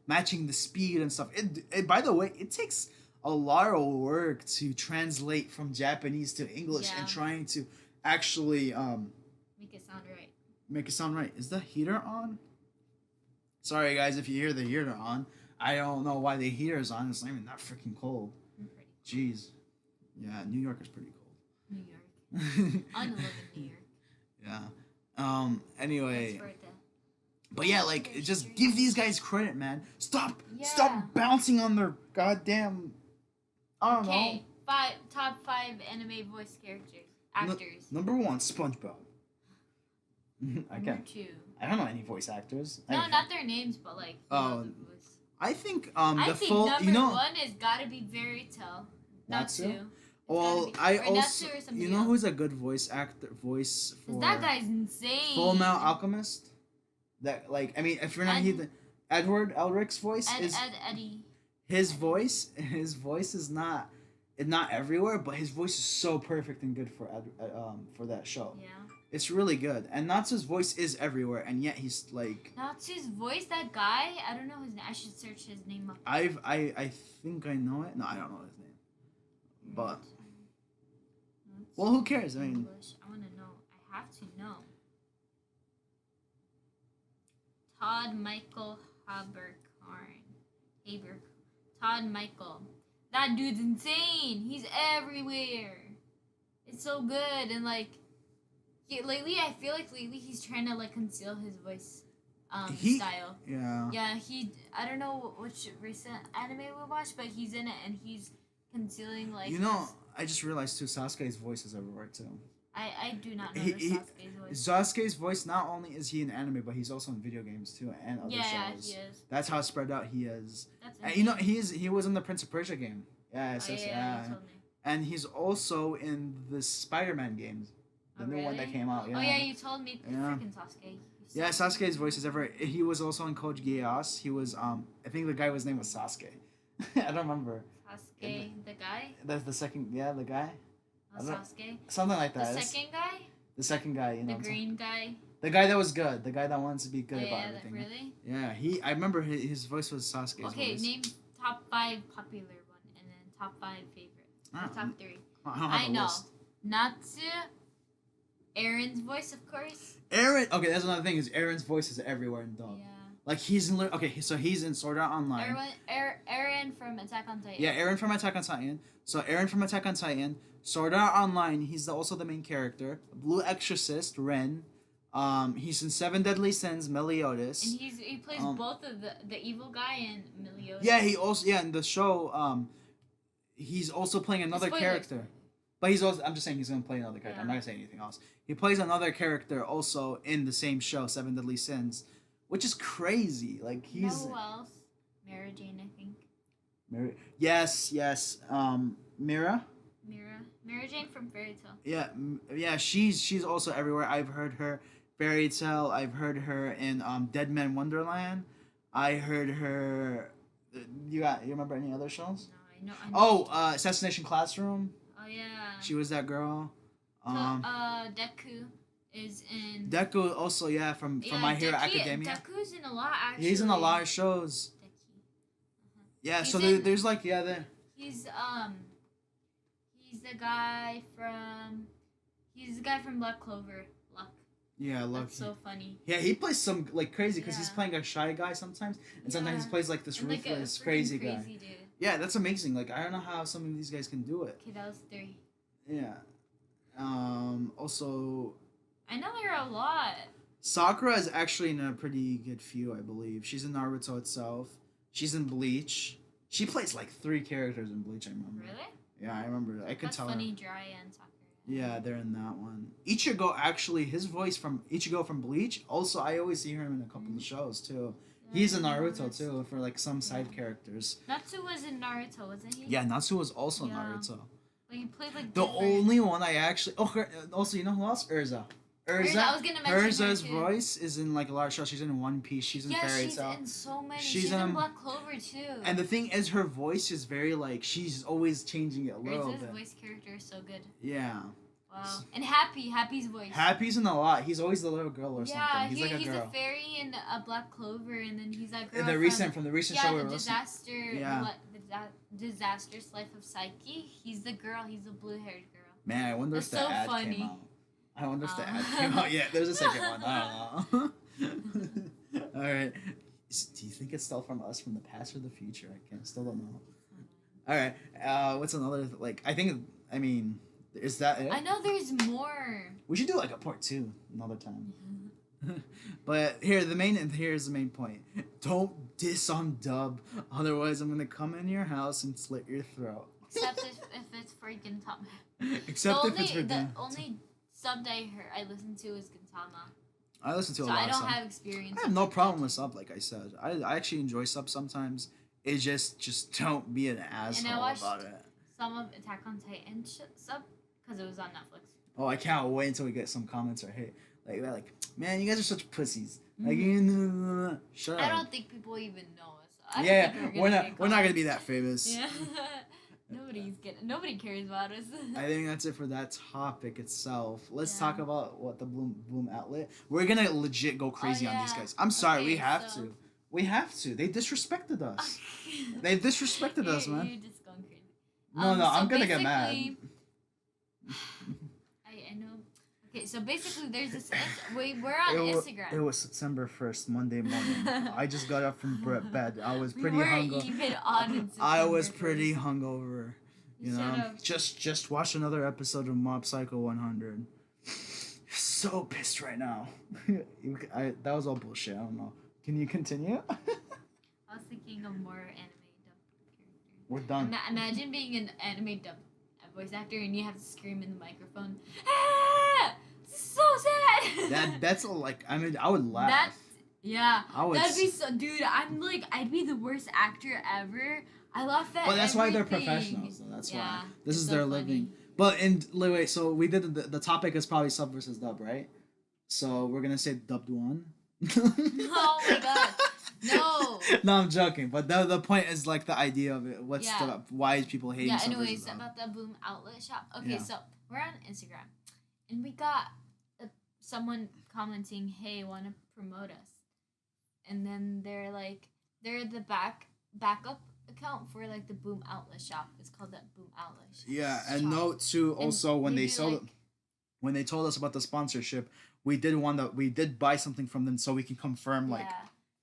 matching the speed and stuff. It by the way, it takes a lot of work to translate from Japanese to English and trying to actually make it sound right. Make it sound right. Is the heater on? Sorry guys, if you hear the heater on. I don't know why the heater is on. It's not even that freaking cold. Jeez. Yeah, New York is pretty cold. New York. I live in New York. Yeah. Anyway. But yeah, like just give these guys credit, man. Stop bouncing on their goddamn. I don't know. Top 5 anime voice actors. Number 1, SpongeBob. I Number 2. I don't know any voice actors. No, not their names, but like. I think number 1 is gotta be Fairy Tail. Natsu. Well, you know who's a good voice for that guy's insane. Full Metal Alchemist. That if you're not Edward Elric's voice is Eddie. His voice is not everywhere, but his voice is so perfect and good for that show. Yeah. It's really good, and Natsu's voice is everywhere, and yet he's like Natsu's voice. That guy, I don't know his name. I should search his name up. I think I know it. No, I don't know his name. But well, who cares? I mean, I want to know. I have to know. Todd Michael Haber. Todd Michael. That dude's insane. He's everywhere. It's so good and like. I feel like lately he's trying to like conceal his voice style. Yeah. Yeah, I don't know which recent anime we watched, but he's in it and he's concealing like. I just realized too. Sasuke's voice is everywhere too. I do not know Sasuke's voice. Sasuke's voice. Not only is he in anime, but he's also in video games too and other shows. Yeah, he is. That's how spread out he is. That's and he was in the Prince of Persia game. Yeah, you told me. And he's also in the Spider-Man games. The new one that came out. Yeah. Oh yeah, you told me. Freaking Sasuke. Yeah, Sasuke's voice is everywhere. He was also in Code Geass. He was I think the guy was name was Sasuke. I don't remember. Sasuke, the guy. That's the second. Yeah, the guy. Sasuke. Something like that. The second guy. The second guy, you know. The green guy. The guy that was good. The guy that wanted to be good about everything. Really? Yeah, I remember his voice was Sasuke's voice. Name top 5 popular one and then top 5 favorite. Top 3. I know. List. Natsu. Aaron's voice, of course. Okay, that's another thing. Is Aaron's voice is everywhere in dub. Yeah. Like he's in. Okay, so he's in Sword Art Online. Aaron from Attack on Titan. Yeah, Aaron from Attack on Titan. So Aaron from Attack on Titan. Sword Art Online. He's also the main character. Blue Exorcist Ren. He's in Seven Deadly Sins Meliodas. And he plays both of the evil guy and Meliodas. Yeah, he also in the show. He's also playing another character. But he's also. I'm just saying he's gonna play another character. Yeah. I'm not gonna say anything else. He plays another character also in the same show, Seven Deadly Sins, which is crazy. Like he's. Who else? Mara Jane, I think. Yes. Mira. Mara Jane from Fairy Tail. Yeah. She's also everywhere. I've heard her Fairy Tail. I've heard her in Dead Man Wonderland. I heard her. You remember any other shows? No, I know. Assassination Classroom. Oh yeah. She was that girl. Deku is in. Deku also from My Hero Academia. Deku's in a lot actually. He's in a lot of shows. Deki. Yeah, so there's like there. He's the guy from Black Clover. Luck. Yeah, Luck. That's so funny. Yeah, he plays some like crazy because he's playing a shy guy sometimes, and sometimes he plays like this ruthless, crazy guy. Dude. Yeah, that's amazing. Like I don't know how some of these guys can do it. Okay, that was three. Yeah. Also, I know there are a lot. Sakura is actually in a pretty good few, I believe. She's in Naruto itself. She's in Bleach. She plays like three characters in Bleach. I remember. Really? Yeah, I remember. I could That's tell funny. her. Jiraiya and Sakura. Yeah, they're in that one. Ichigo actually, his voice from Ichigo from Bleach. Also, I always see him in a couple of shows too. Yeah, He's in I know Naruto this. too for like some side Yeah. characters. Natsu was in Naruto, wasn't he? Yeah, Natsu was also Yeah. Naruto. But he played like The different. only one I actually also you know who else? Urza. Urza, I was gonna mention her Urza's too. voice is in like a lot of shows. She's in One Piece. She's in Yeah, Fairy she's Tail. in so many. She's She's in in- Black Clover too. And the thing is, her voice is very like she's always changing it a little Urza's bit. voice character is so good. Yeah. Wow. And Happy's voice. Happy's in a lot. He's always the little girl or Yeah, something. He's like a he's girl. a fairy in a Black Clover, and then he's that girl In the from the recent yeah, show we the were listening. disaster, Yeah. Disastrous Life of Psyche. He's the girl. He's the blue-haired girl. Man, I wonder if That's the so ad funny. came out. I wonder if the ad Oh. came out yet. There's a second one. I don't know. All right. Do you think it's still from us from the past or the future? I can't. Still don't know. All right. What's another like? I think. I mean, is that it? I know there's more. We should do like a part two another time. But here's the main point. Don't diss on dub, otherwise I'm gonna come in your house and slit your throat. Except if it's for Gintama. Except the if it's for the them. only sub I listened to is Gintama. I listen to a So lot I of don't sub. have experience. I have no problem with sub, like I said. I actually enjoy sub sometimes. It just don't be an asshole watched- about it. Some of Attack on Titan sub because it was on Netflix. Oh, I can't wait until we get some comments or hate. Like they're like, man, you guys are such pussies. Like, shut up. I don't think people even know us. I don't Yeah, think we're not get we're not gonna be comments. that famous. Yeah. Nobody cares about us. I think that's it for that topic itself. Let's Yeah. talk about what the Bloom outlet. We're gonna legit go crazy on these yeah. guys. I'm sorry, we Okay, have so- to. We have to. They disrespected us. They disrespected us, man. You're just going crazy. No, So I'm gonna get mad. basically- I know. Okay, so basically, there's this. We're on Instagram. It was September 1st, Monday morning. I just got up from bed. I was pretty we were hungover. even on. I was September pretty 1st. hungover. You You know, should've. just watch another episode of Mob Psycho 100. So pissed right now. That was all bullshit. I don't know. Can you continue? I was thinking of more anime dub characters. We're done. Imagine being an anime dub voice actor and you have to scream in the microphone. Ah! This is so sad. That's like I mean I would laugh. That's yeah. I would. That'd be so, dude. I'd be the worst actor ever. I laugh at. But that's why they're everything. professionals. So that's Yeah, why. This it's is so their funny. living. But wait, so we did the topic is probably sub versus dub, right? So we're gonna say dubbed one. Oh my god. No. No, I'm joking. But the point is like the idea of it. What's Yeah. the why is people hating Yeah. sub versus Anyways, dub? about the Boom Outlet shop. Okay, Yeah. so we're on Instagram, and we got someone commenting, "Hey, want to promote us?" And then they're the backup account for like the Boom Outlet shop. It's called that Boom Outlet shop. Yeah, and shop. note too. And Also, when they do, sold like, when they told us about the sponsorship, we did buy something from them so we can confirm like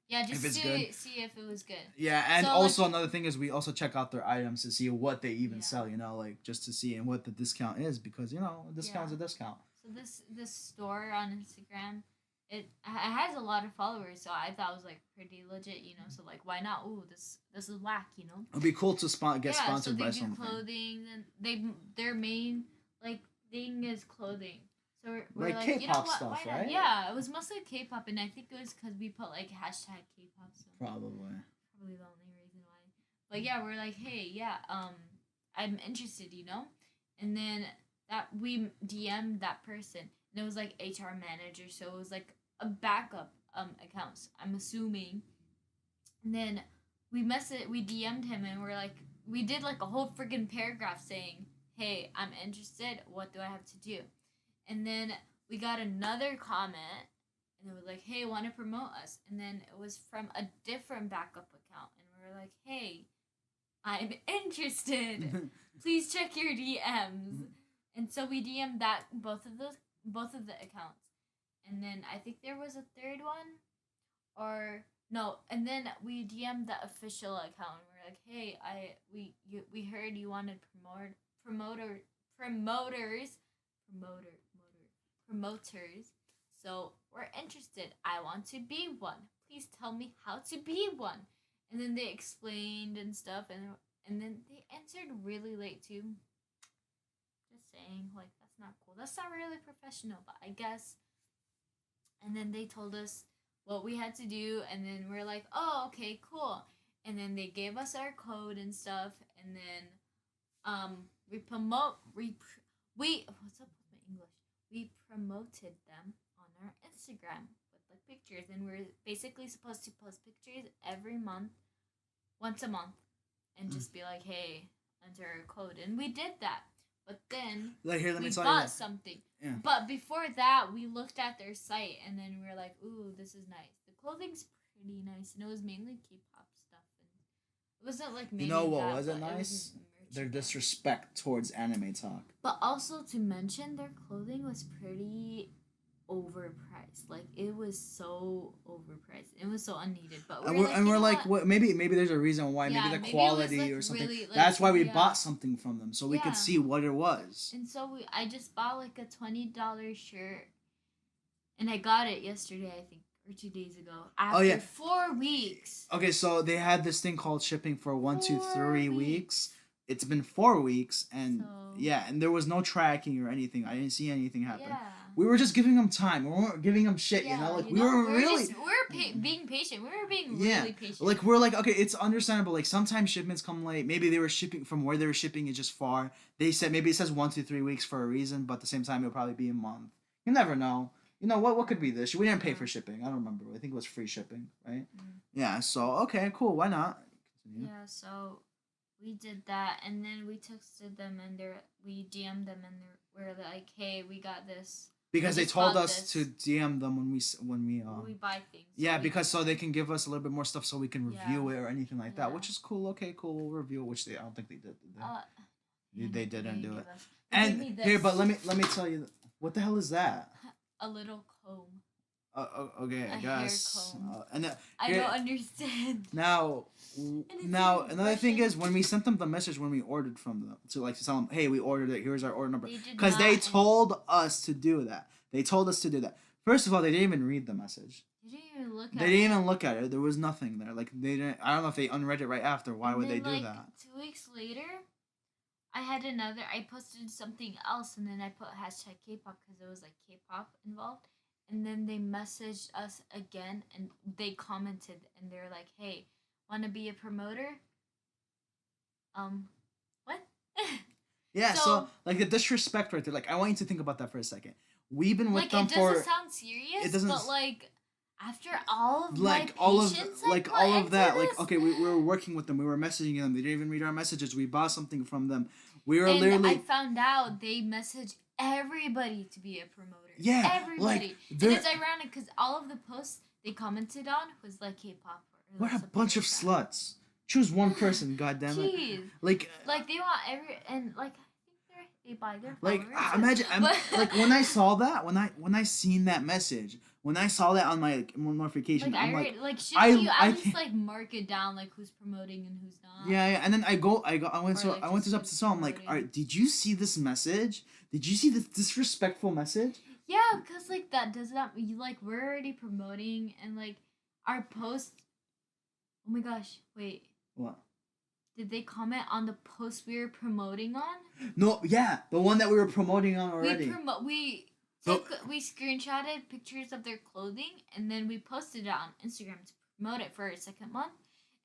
yeah, just if it's see good. see if it was good. yeah, and So, also another thing is we also check out their items to see what they even Yeah. sell. You know, like just to see and what the discount is because you know a discount's a discount. So this store on Instagram, it has a lot of followers, so I thought it was like pretty legit, you know. So like, why not? Ooh, this is whack, you know. It'd be cool to get yeah, sponsored so they by do something. clothing, and their main like thing is clothing. So we're Like like, you know K-pop what? stuff, Why not? right? Yeah, it was mostly K-pop, and I think it was because we put like hashtag K-pop. So Probably. probably the only reason why. But yeah, we're like, hey, yeah, I'm interested, you know? And then that we DM'd that person, and it was like HR manager, so it was like a backup accounts, I'm assuming. And then we DM'd him, and we're like, we did like a whole freaking paragraph saying, hey, I'm interested, what do I have to do? And then we got another comment, and it was like, hey, want to promote us? And then it was from a different backup account. And we were like, hey, I'm interested. Please check your DMs. And so we DM'd both of the accounts. And then I think there was a third one, or No, and then we DM'd the official account. We're like, hey, we heard you wanted promoter promoters promoters. So we're interested. I want to be one. Please tell me how to be one. And then they explained and stuff, and then they answered really late too. Just saying, like that's not cool. That's not really professional, but I guess. And then they told us what we had to do, and then we're like, oh, okay, cool. And then they gave us our code and stuff, and then we promote we what's up with my English? We promoted them on our Instagram with like pictures, and we're basically supposed to post pictures every month, once a month, and Mm. just be like, hey, enter our code, and we did that. But then Like here, let me we tell you bought that. something. Yeah. But before that, we looked at their site, and then we were like, ooh, this is nice. The clothing's pretty nice, and it was mainly K-pop stuff, and it wasn't like You mainly know what that, wasn't but it was nice? Their merchandise. disrespect towards anime talk. But also to mention, their clothing was pretty overpriced. Like it was so overpriced. It was so unneeded. But And we're like, you we're know like, what? what? Maybe there's a reason why. Maybe Yeah, the maybe it was quality like or something. really like That's why we yeah. bought something from them so we could Yeah. see what it was. And so I just bought like a $20 shirt, and I got it yesterday, I think, or 2 days ago. After yeah. 4 weeks. Okay, so they had this thing called shipping for 1, 2, 4 3 weeks. It's been 4 weeks, and So yeah, and there was no tracking or anything. I didn't see anything happen. yeah. We were just giving them time. We weren't giving them shit, Yeah, you know. Like you we know, were really. we're being patient. We were being Yeah, really patient. like we're like, okay, it's understandable. Like sometimes shipments come late. Maybe they were shipping from where they were shipping is just far. They said maybe it says 1 to 3 weeks for a reason, but at the same time it'll probably be a month. You never know. You know what? What could be this? We didn't pay for shipping. I don't remember. I think it was free shipping, right? Mm. Yeah. So okay, cool. Why not? Continue. Yeah, so we did that, and then we texted them, and we DM'd them, and we're like, hey, we got this. Because We they just told bought us this. to DM them when We buy things. yeah, we because just- so they can give us a little bit more stuff so we can review Yeah. it or anything like that, Yeah. which is cool. Okay, cool. We'll review it, which they I don't think they did. Did they? They didn't do it. They gave And me here, this. but let me tell you, what the hell is that? A little comb. Okay, I A guess. hair comb. And I here- don't understand. now, it's now in another thing Russian. is when we sent them the message when we ordered from them to tell them, hey, we ordered it. Here's our order number. They did Because not, they and told us to do that. They told us to do that. First of all, they didn't even read the message. They didn't even look at They it. didn't even look at it. There was nothing there. Like they didn't. I don't know if they unread it right after. Why And would they then, do like, that? 2 weeks later, I posted something else, and then I put hashtag K-pop because it was like K-pop involved. And then they messaged us again, and they commented, and they're like, "Hey, want to be a promoter?" What? Yeah. So, so- like the disrespect right there. Like I want you to think about that for a second. We've been with Like them it doesn't for sound serious, it doesn't but like after all of like my all of patience I like put all of into that. this, Like okay, we were working with them. We were messaging them. They didn't even read our messages. We bought something from them. We were and literally I found out they message everybody to be a promoter. Yeah, Everybody. like, and they're- it's ironic because all of the posts they commented on was like K-pop. Or what like a something bunch of like that. sluts. Choose one person, goddammit. Jeez. Like Like they want every and like I think they buy their like followers. imagine But- like when I saw that when I seen that message when I saw that on my notification like I'm I like like shouldn't you I at least can't- like mark it down like who's promoting and who's not? yeah, and then I went Or, to like, I went just up to who's someone I'm like, promoting. all right, did you see this message? Did you see this disrespectful message? Yeah, because like that does not you like we're already promoting and like our post. Oh my gosh! Wait, What? did they comment on the post we were promoting on? No, yeah, the one that we were promoting on already. We screenshotted pictures of their clothing and then we posted it on Instagram to promote it for a second month,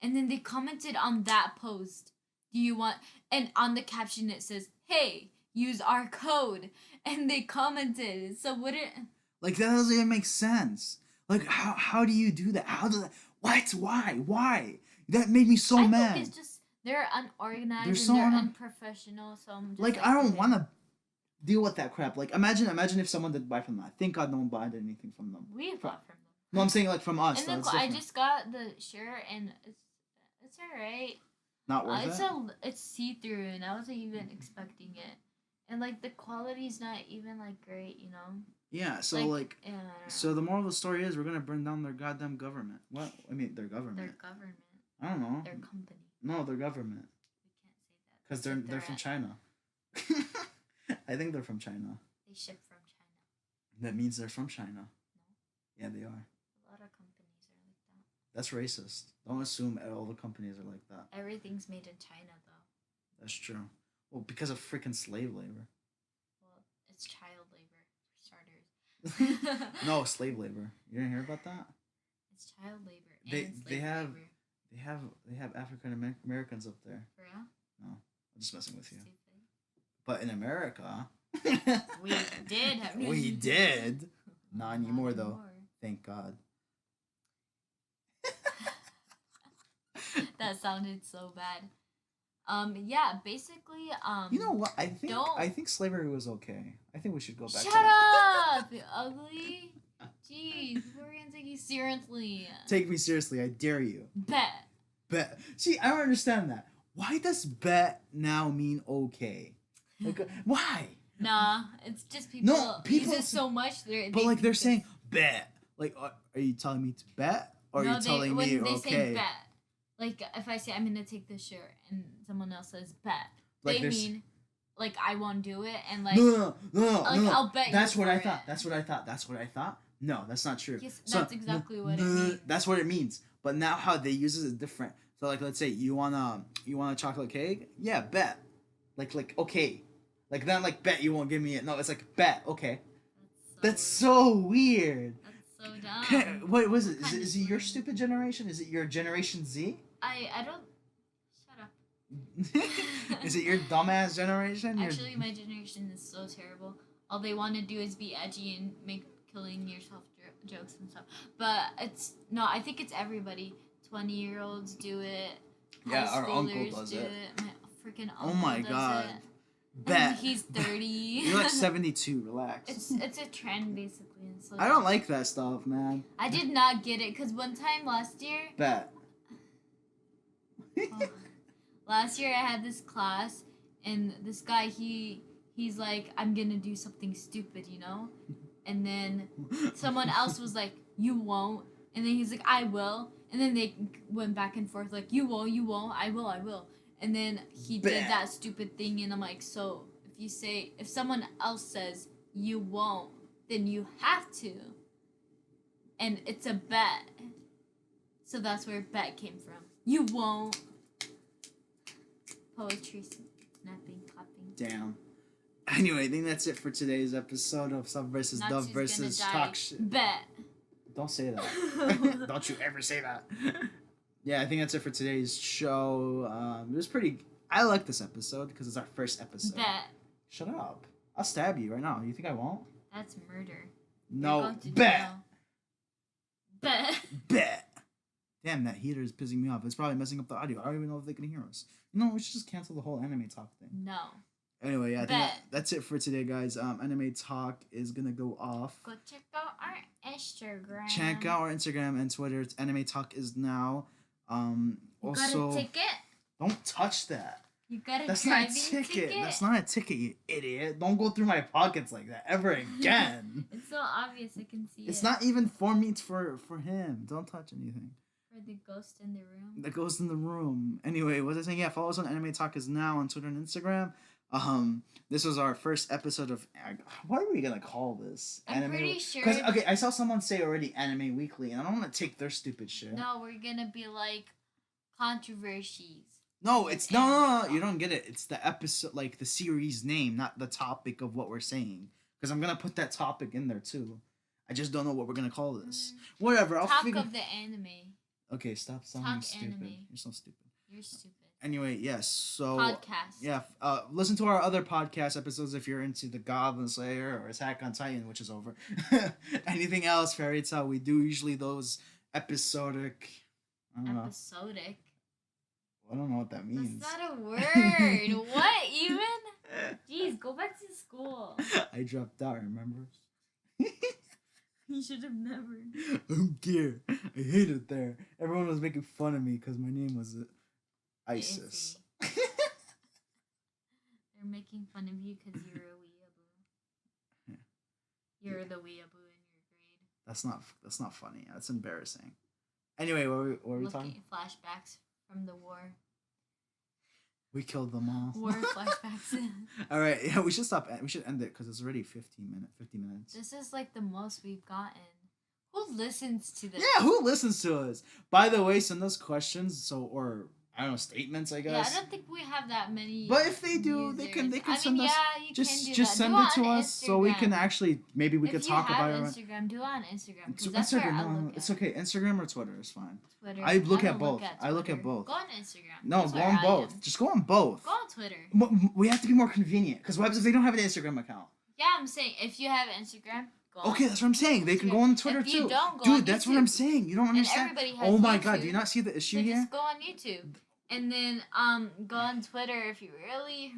and then they commented on that post. Do you want? And on the caption it says, "Hey, use our code," and they commented. So wouldn't Like that doesn't even make sense. Like how do you do that? How does that? What? Why? That made me so I mad. think it's just they're unorganized They're and so they're un- unprofessional. So I'm just Like I don't okay. want to deal with that crap. Like imagine if someone did buy from them. Thank God no one bought anything from them. We bought from them. No, I'm saying like from us. And Though. then It's I different. just got the shirt and it's alright. Not worth It's it. it's see through and I wasn't even expecting it. And like the quality's not even like great, you know. Yeah, so like, yeah, I don't so know. the moral of the story is we're gonna burn down their goddamn government. What? I mean, their Their government. government, I don't know. their company. No, their government. We can't say that. Because That's a they're from threat. China. I think they're from China. They ship from China. That means they're from China. No, Yeah, they are. a lot of companies are like that. That's racist. Don't assume all the companies are like that. Everything's made in China, though. That's true. Well, because of freaking slave labor. Well, it's child labor for starters. No, slave labor. You didn't hear about that? It's child labor. And They it's they slave have labor. they have African Americans up there. For real? No, I'm just messing with you. Stupid. But in America, We did have we did. Not anymore, though. Thank God. That sounded so bad. Yeah, basically, You know what? I don't- think slavery was okay. I think we should go back shut to that. up, you ugly. Jeez, we're gonna take you seriously. Take me seriously, I dare you. Bet. Bet. See, I don't understand that. Why does bet now mean okay? Like, why? Nah, it's just people, people use it so much. But like they're saying bet. Like, are you telling me to bet, or no, are you telling when me they okay? say bet, like if I say I'm gonna take this shirt and someone else says bet, Like they there's- mean like I won't do it and like No. like I'll bet. That's you what for I thought. it. That's what I thought. That's what I thought. No, that's not true. Yes, that's exactly what it means. That's what it means. But now how they use it is different. So like, let's say you want a chocolate cake. Yeah, bet. Like okay. Like not like bet you won't give me it. No, it's like bet. Okay. That's so weird. That's so dumb. What was it? What kind Is of it your weird? stupid generation? Is it your Generation Z? I don't. Shut up. Is it your dumbass generation? Actually, my generation is so terrible. All they want to do is be edgy and make killing yourself jokes and stuff. But it's no. I think it's everybody. 20-year-olds do it. Yeah, High our uncle schoolers does do it. My freaking Oh uncle my does God. it. Bet. And he's 30. You're like 72. Relax. It's a trend basically. And so I don't like that stuff, man. I did not get it because one time last year. Bet. Oh, last year I had this class and this guy he's like I'm gonna do something stupid, you know, and then someone else was like you won't, and then he's like I will, and then they went back and forth like you won't, I will, and then he did Bet. that stupid thing and I'm like so if someone else says you won't then you have to, and it's a bet, so that's where bet came from. You won't. Poetry, snapping, clapping. Damn. Anyway, I think that's it for today's episode of Sub versus Dove Nazi's versus gonna die. Talk Shit. Bet. Don't say that. Don't you ever say that. Yeah, I think that's it for today's show. It was pretty. I like this episode because it's our first episode. Bet. Shut up. I'll stab you right now. You think I won't? That's murder. You're No. going to Bet. jail. Bet. Bet. Damn, that heater is pissing me off. It's probably messing up the audio. I don't even know if they can hear us. You know, we should just cancel the whole anime talk thing. No. Anyway, yeah, I think Bet. that's it for today, guys. Anime talk is gonna go off. Go check out our Instagram. Check out our Instagram and Twitter. It's Anime Talk is now. You Also, got a ticket? don't touch that. You got a That's not driving a ticket. ticket? That's not a ticket, you idiot. Don't go through my pockets like that ever again. It's so obvious. I can see It's it. not even for me. It's for him. Don't touch anything. For the ghost in the room. That goes in the room. Anyway, what was I saying? Yeah, follow us on Anime Talk is now on Twitter and Instagram. This was our first episode of. What are we gonna call this? I'm pretty sure. Because okay, I saw someone say already Anime Weekly, and I don't want to take their stupid shit. No, we're gonna be like controversies. No, it's no. Anime You don't get it. It's the episode, like the series name, not the topic of what we're saying. Because I'm gonna put that topic in there too. I just don't know what we're gonna call this. Whatever. I'll Talk figure. of the anime. Okay, stop sounding Talk stupid. anime. You're so stupid. You're stupid. Anyway, yes. So Podcast. yeah, listen to our other podcast episodes if you're into the Goblin Slayer or Attack on Titan, which is over. Anything else, Fairy Tale? We do usually those episodic. I don't know. Episodic. I don't know what that means. That's not a word. What even? Jeez, go back to school. I dropped out. Remember? You should have never. I don't care. I hate it there. Everyone was making fun of me because my name was ISIS. They're making fun of you because you're a weeaboo. You're the weeaboo in your grade. That's not funny. That's embarrassing. Anyway, what were we talking? Looking flashbacks from the war. We killed them all. War flashbacks. All right, yeah, we should stop. We should end it because it's already 50 minutes. This is like the most we've gotten. Who listens to this? Yeah, who listens to us? By the way, send us questions. Or I don't know, statements. I guess. Yeah, I don't think we have that many. But if they do, users. they can I send mean, us. Yeah, you just can do just that. send do it to on us so we can Instagram. actually maybe we could talk about it. If you have Instagram, do it on Instagram because It's that's where Instagram. I No, look it's at. okay. Instagram or Twitter is fine. Twitter. I look don't at both. I look at Twitter. both. Go on Instagram. No, That's go where on I both. am. Just go on both. Go on Twitter. We have to be more convenient because what happens if they don't have an Instagram account? Yeah, I'm saying if you have Instagram, go on. Okay, that's what I'm saying. They can go on Twitter if you too. Don't, go Dude, on that's YouTube. what I'm saying. You don't understand. And everybody has Oh my YouTube, god, do you not see the issue so here? just go on YouTube. And then go on Twitter if you really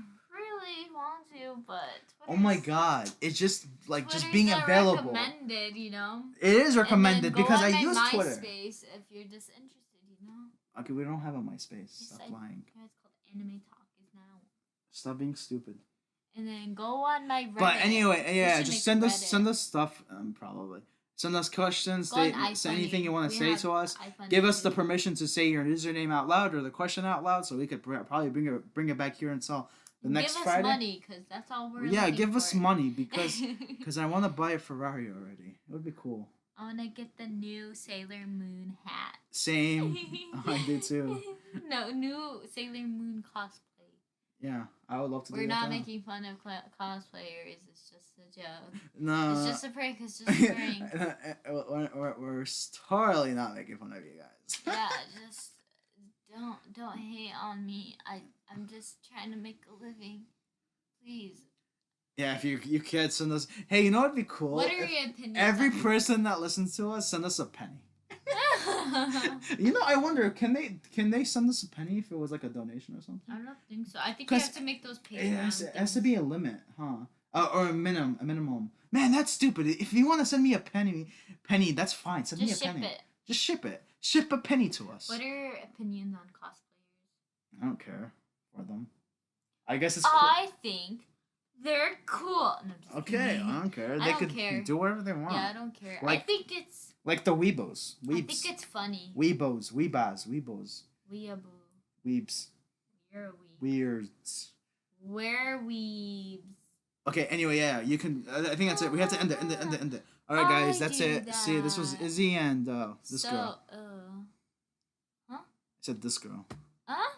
want to, but Oh my god, it's just like Twitter's just being not available. recommended, you know. It is recommended And then go because on I my use Twitter. MySpace if you're just interested, you know. Okay, we don't have a MySpace. Yes, Stop lying. Yeah, it's called Anime Talk is now. Stop being stupid. And then go on my Reddit. But anyway, yeah, should just make send Reddit. us stuff. Probably send us questions. Go on Say anything you want to say to us. iFunny Give us the too. permission to say your username out loud or the question out loud, so we could probably bring it back here until the next give us Friday. money, because that's all we're Yeah, looking give us for. money because I want to buy a Ferrari already. It would be cool. I want to get the new Sailor Moon hat. Same. I do too. No, new Sailor Moon cosplay. Yeah, I would love to do We're that. not making fun of cosplayers. It's just a joke. No. It's just a prank. It's just a prank. we're totally not making fun of you guys. Yeah, just don't hate on me. I'm just trying to make a living. Please. Yeah, if you could send us. Hey, you know what'd be cool? What are If your opinions? every on person that listens to us send us a penny. You know, I wonder, can they send us a penny if it was like a donation or something? I don't think so. I think you have to make those Patreon It has to be a limit, huh? Or a minimum. Man, that's stupid. If you want to send me a penny, that's fine. Send Just me a ship penny. it. Just ship it. Ship a penny to us. What are your opinions on cosplayers? I don't care for them. I guess it's cool. I think they're cool. No, just Okay, kidding. I don't care. I They don't could care. do whatever they want. Yeah, I don't care. Like- I think it's. Like the Weebos. I Weebs. think it's funny. Weebos. Weebas. Weebos. Weeaboo. Weebs. You're a weeb. Weirds. We're weebs. Okay, anyway, yeah, you can. I think that's it. We have to end it. All right, guys, I that's do it. See, this was that. Izzy and this So, girl. huh? I said this girl. Huh?